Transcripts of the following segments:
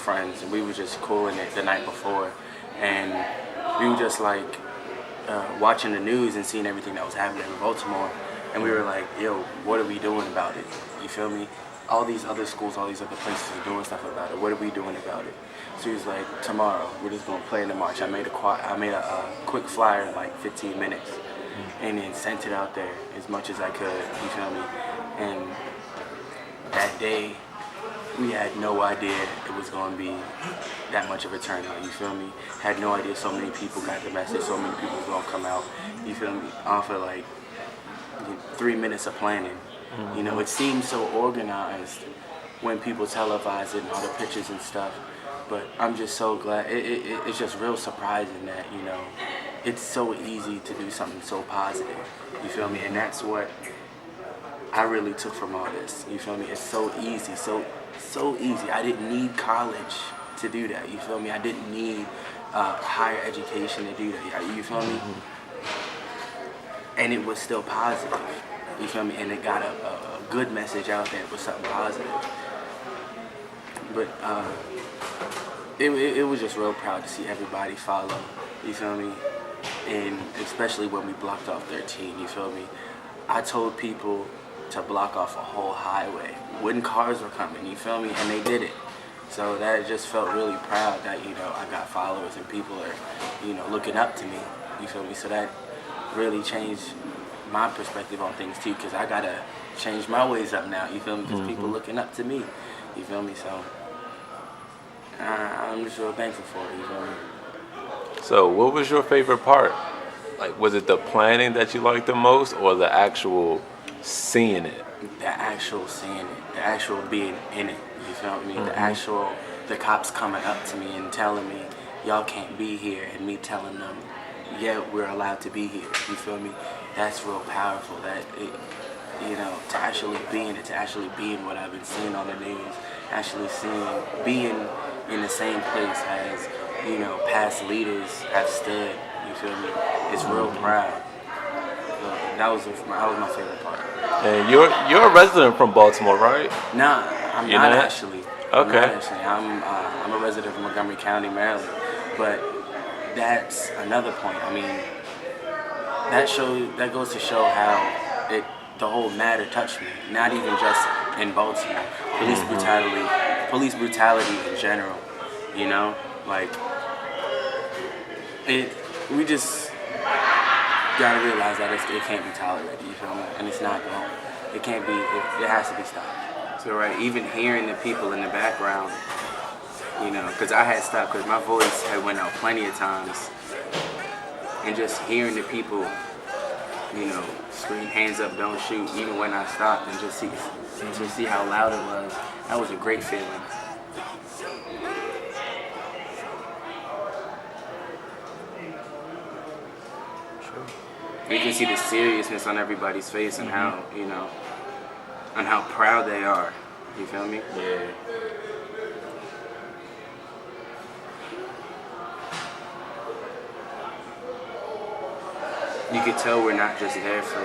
friends, and we were just cooling it the night before, and we were just like watching the news and seeing everything that was happening in Baltimore, and we were like, yo, what are we doing about it? You feel me? All these other schools, all these other places are doing stuff about it. What are we doing about it? So he was like, tomorrow we're just gonna play in the march. I made a quick flyer in like 15 minutes, and then sent it out there as much as I could. You feel me? And that day, we had no idea it was going to be that much of a turnout, you feel me? Had no idea so many people got the message, so many people was going to come out, you feel me? Off of like 3 minutes of planning. You know, it seems so organized when people televise it and all the pictures and stuff, but I'm just so glad. It's just real surprising that, you know, it's so easy to do something so positive, you feel me? And that's what I really took from all this, you feel me? It's so easy, so easy. I didn't need college to do that, you feel me? I didn't need higher education to do that, you feel me? And it was still positive, you feel me? And it got a good message out there. It was something positive. But it was just real proud to see everybody follow, you feel me? And especially when we blocked off 13, you feel me? I told people to block off a whole highway when cars were coming, you feel me? And they did it. So that just felt really proud that, you know, I got followers and people are, you know, looking up to me, you feel me? So that really changed my perspective on things too, because I gotta change my ways up now, you feel me? Because people looking up to me, you feel me? So I'm just real thankful for it, you feel me? So what was your favorite part? Like, was it the planning that you liked the most, or the actual seeing it? The actual seeing it, the actual being in it, you feel me? The cops coming up to me and telling me, y'all can't be here, and me telling them, yeah, we're allowed to be here, you feel me? That's real powerful, that it, you know, to actually be in it, to actually be in what I've been seeing on the news, actually being in the same place as, you know, past leaders have stood, you feel me? It's real proud. So that was my favorite part. And you're a resident from Baltimore, right? Nah, I'm not actually. Okay. I'm a resident of Montgomery County, Maryland. But that's another point. I mean, that goes to show how the whole matter touched me. Not even just in Baltimore. Police brutality in general. You know, like we just gotta realize that it can't be tolerated, you feel me? And it's not going. It can't be. It has to be stopped. So right, even hearing the people in the background, you know, because I had stopped because my voice had went out plenty of times, and just hearing the people, you know, scream "hands up, don't shoot," even when I stopped, and just see how loud it was. That was a great feeling. You can see the seriousness on everybody's face and how, you know, and how proud they are. You feel me? Yeah. You could tell we're not just there for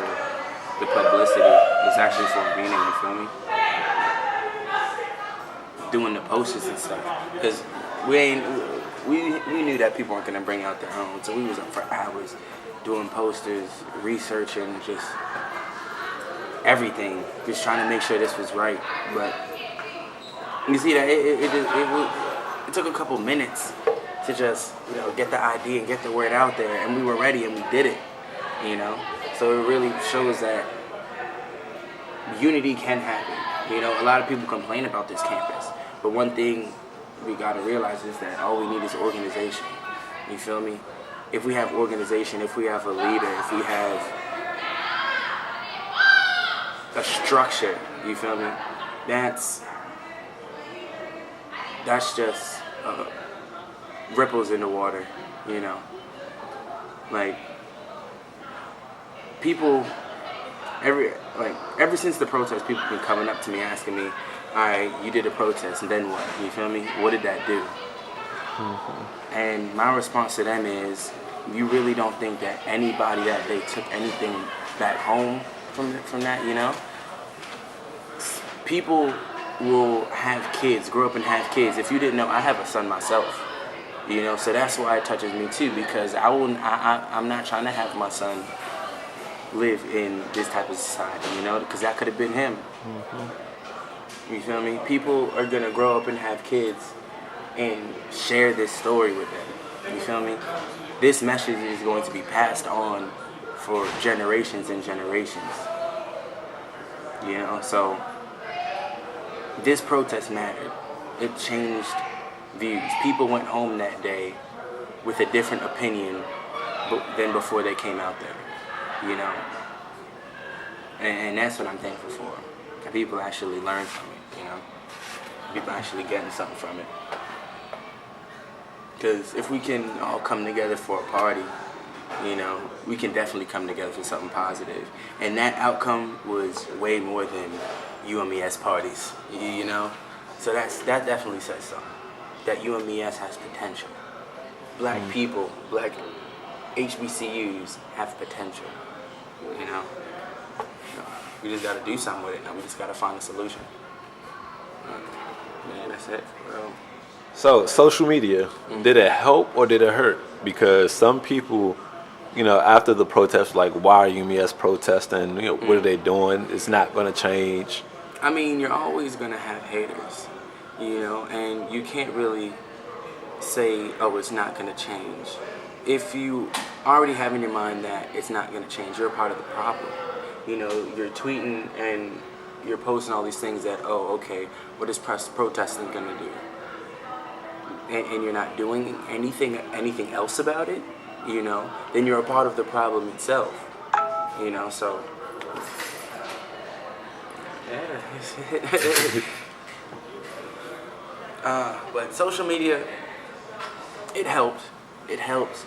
the publicity. It's actually for meaning, you feel me? Doing the posters and stuff. Because we knew that people weren't going to bring out their own. So we was up for hours doing posters, researching, just everything, just trying to make sure this was right. But you see that it took a couple minutes to just, you know, get the idea and get the word out there, and we were ready and we did it, you know. So it really shows that unity can happen. You know, a lot of people complain about this campus, but one thing we gotta realize is that all we need is organization. You feel me? If we have organization, if we have a leader, if we have a structure, you feel me? That's just ripples in the water, you know? Like, people, ever since the protest, people have been coming up to me asking me, all right, you did a protest, and then what? You feel me? What did that do? And my response to them is, you really don't think that anybody that day took anything back home from that, you know? People will have kids, grow up and have kids. If you didn't know, I have a son myself. So that's why it touches me too, because I'm not trying to have my son live in this type of society, because that could have been him. You feel me? People are gonna grow up and have kids and share this story with them. You feel me? This message is going to be passed on for generations and generations. So this protest mattered. It changed views. People went home that day with a different opinion than before they came out there. And that's what I'm thankful for. That people actually learn from it. People actually getting something from it. Because if we can all come together for a party, we can definitely come together for something positive. And that outcome was way more than UMES parties, So that definitely says something. That UMES has potential. Black people, black HBCUs have potential, We just got to do something with it now. We just got to find a solution. Man, that's it, bro. So, social media, did it help or did it hurt? Because some people, after the protest, like, why are UMES protesting? What are they doing? It's not going to change. I mean, you're always going to have haters, and you can't really say, oh, it's not going to change. If you already have in your mind that it's not going to change, you're a part of the problem. You're tweeting and you're posting all these things that, oh, okay, what is protesting going to do? And you're not doing anything else about it, then you're a part of the problem itself, so. But social media, it helps. It helps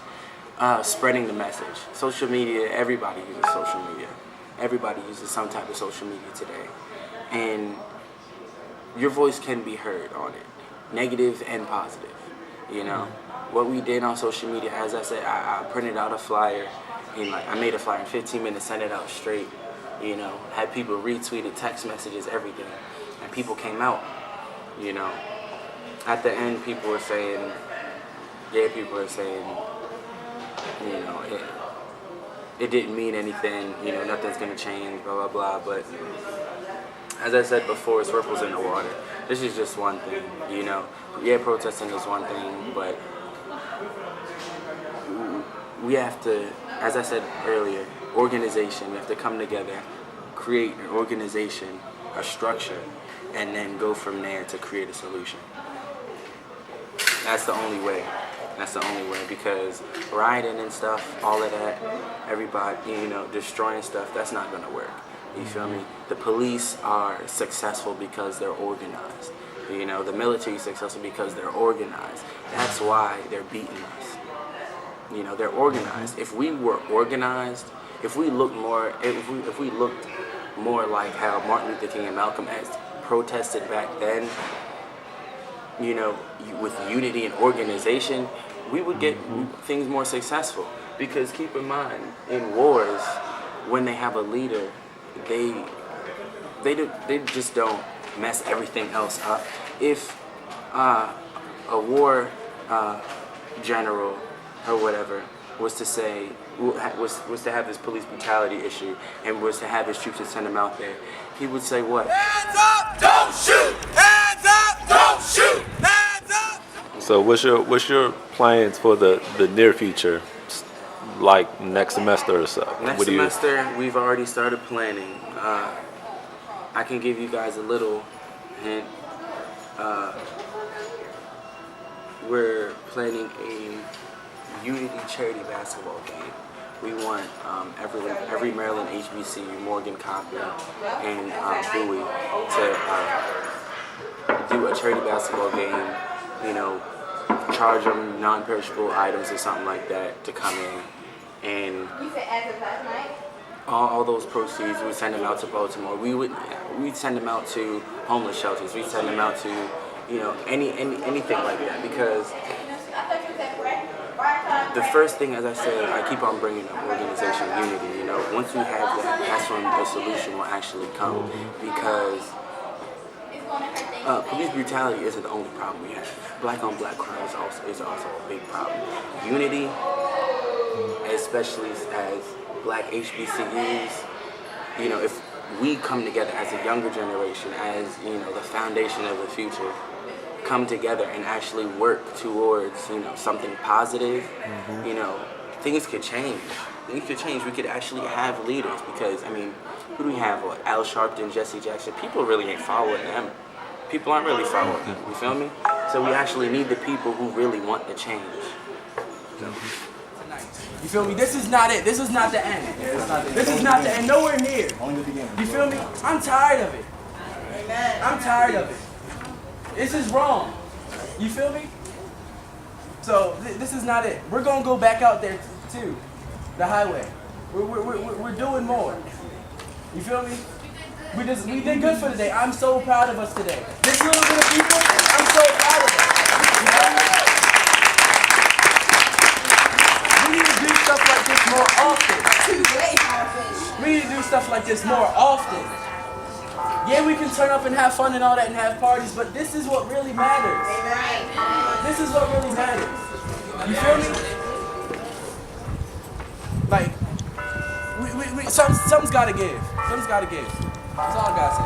spreading the message. Social media, everybody uses social media. Everybody uses some type of social media today. And your voice can be heard on it, negative and positive. What we did on social media, as I said, I printed out a flyer, and I made a flyer in 15 minutes, sent it out straight. Had people retweet it, text messages, everything, and people came out. At the end, people were saying, it didn't mean anything. Nothing's gonna change, blah blah blah. But as I said before, it's ripples in the water. This is just one thing, protesting is one thing, but we have to, as I said earlier, organization. We have to come together, create an organization, a structure, and then go from there to create a solution. That's the only way. Because rioting and stuff, all of that, everybody, destroying stuff, that's not gonna work. You feel me? The police are successful because they're organized. The military is successful because they're organized. That's why they're beating us. They're organized. If we were organized, if we looked more like how Martin Luther King and Malcolm X protested back then, with unity and organization, we would get things more successful. Because keep in mind, in wars, when they have a leader, they just don't mess everything else up. If a war general or whatever was to say, was to have this police brutality issue and was to have his troops and send them out there, he would say what? Hands up, don't shoot! Hands up, don't shoot! Hands up! So what's your plans for the near future, like next semester or so? Next semester, we've already started planning. I can give you guys a little hint. We're planning a Unity charity basketball game. We want every Maryland HBCU, Morgan, Cochran, and Bowie to do a charity basketball game. Charge them non-perishable items or something like that to come in, and you said as of last night. All those proceeds, we send them out to Baltimore. We'd send them out to homeless shelters. We'd send them out to, anything like that. Because the first thing, as I said, I keep on bringing up organization unity. Once we have that, that's when the solution will actually come. Because Police brutality isn't the only problem we have. Black on black crime is also a big problem. Unity, especially as black HBCUs, you know, if we come together as a younger generation, as, you know, the foundation of the future, come together and actually work towards, you know, something positive, you know, things could change. Things could change. We could actually have leaders because, I mean, who do we have? What, Al Sharpton, Jesse Jackson? People really ain't following them. People aren't really following them, you feel me? So we actually need the people who really want the change. So. You feel me? This is not it. This is not the end. This is not the end. Nowhere near. Only the beginning. You feel me? I'm tired of it. I'm tired of it. This is wrong. You feel me? So this is not it. We're gonna go back out there too, the highway. We're doing more. You feel me? We did good for today. I'm so proud of us today. This little bit of people, I'm so proud of us. You feel me? We need to do stuff like this more often. We need to do stuff like this more often. Yeah, we can turn up and have fun and all that and have parties, but this is what really matters. This is what really matters. You feel me? Like, something's gotta give. Something's gotta give. That's all I gotta say.